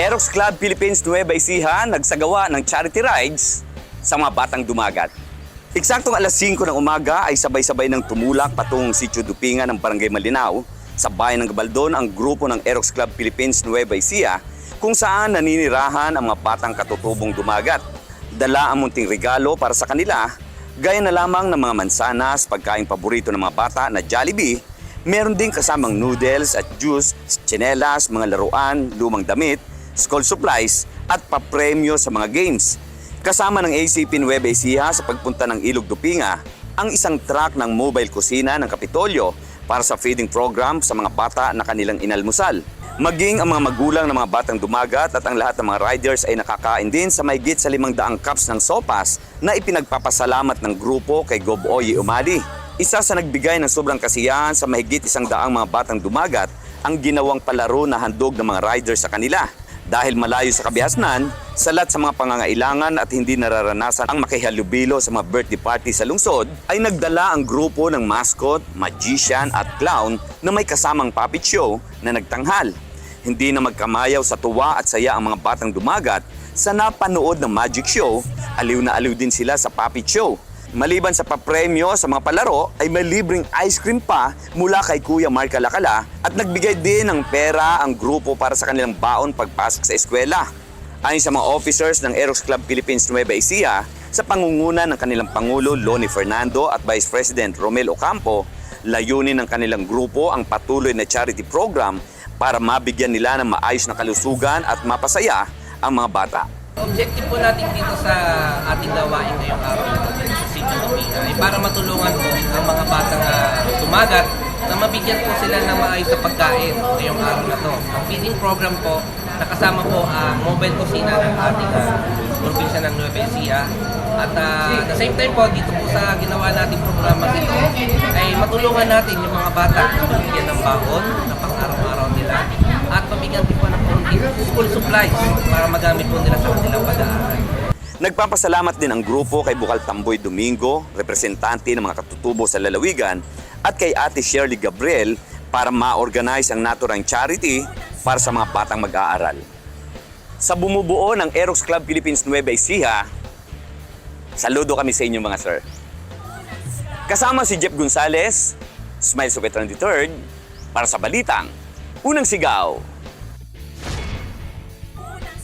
Aerox Club Philippines Nueva Ecija nagsagawa ng charity rides sa mga batang dumagat. Eksaktong alas 5 ng umaga ay sabay-sabay ng tumulak patungong Sitio Dupingan ng Barangay Malinao sa bayan ng Gabaldon ang grupo ng Aerox Club Philippines Nueva Ecija kung saan naninirahan ang mga batang katutubong dumagat. Dala ang munting regalo para sa kanila, gaya na lamang ng mga mansanas, pagkaing paborito ng mga bata na Jollibee. Meron din kasamang noodles at juice, tsinelas, mga laruan, lumang damit, school supplies at papremyo sa mga games. Kasama ng ACP Nueva Ecija sa pagpunta ng Ilog Dupinga ang isang truck ng mobile kusina ng Kapitolyo para sa feeding program sa mga bata na kanilang inalmusal. Maging ang mga magulang ng mga batang dumagat at ang lahat ng mga riders ay nakakain din sa mahigit sa 500 cups ng sopas na ipinagpapasalamat ng grupo kay Gob Oye Umali. Isa sa nagbigay ng sobrang kasiyahan sa mahigit 100 mga batang dumagat ang ginawang palaro na handog ng mga riders sa kanila. Dahil malayo sa kabihasnan, salat sa mga pangangailangan at hindi nararanasan ang makihalubilo sa mga birthday party sa lungsod, ay nagdala ang grupo ng mascot, magician at clown na may kasamang puppet show na nagtanghal. Hindi na magkamayaw sa tuwa at saya ang mga batang dumagat sa napanood ng magic show, aliw na aliw din sila sa puppet show. Maliban sa papremyo sa mga palaro, ay may libreng ice cream pa mula kay Kuya Mark Kalakala at nagbigay din ng pera ang grupo para sa kanilang baon pagpasok sa eskwela. Ayon sa mga officers ng Aerox Club Philippines Nueva Ecija, sa pangunguna ng kanilang Pangulo Loni Fernando at Vice President Romel Ocampo, layunin ng kanilang grupo ang patuloy na charity program para mabigyan nila ng maayos na kalusugan at mapasaya ang mga bata. Objective po natin dito sa ating gawain ngayong araw na dito sa Sitio Dupinga ay para matulungan po ang mga batang tumagat na mabigyan po sila ng maayos na pagkain ngayong araw na to. Ang feeding program po, nakasama po ang mobile kusina ng ating probinsya ng Nueva Ecija. At at the same time po, dito po sa ginawa nating programa ito, ay matulungan natin yung mga bata na mabigyan ng baon na pang-araw-araw nila at mabigyan din po ng school supplies para magamit po nila sa kanilang pag-aaral. Nagpapasalamat din ang grupo kay Bukal Tamboy Domingo, representante ng mga katutubo sa lalawigan, at kay Ate Shirley Gabriel para ma-organize ang naturang charity para sa mga batang mag-aaral. Sa bumubuo ng Aerox Club Philippines Nueva Ecija, saludo kami sa inyo mga sir. Kasama si Jeff Gonzalez, Smile Sopetran III, para sa Balitang Unang Sigaw.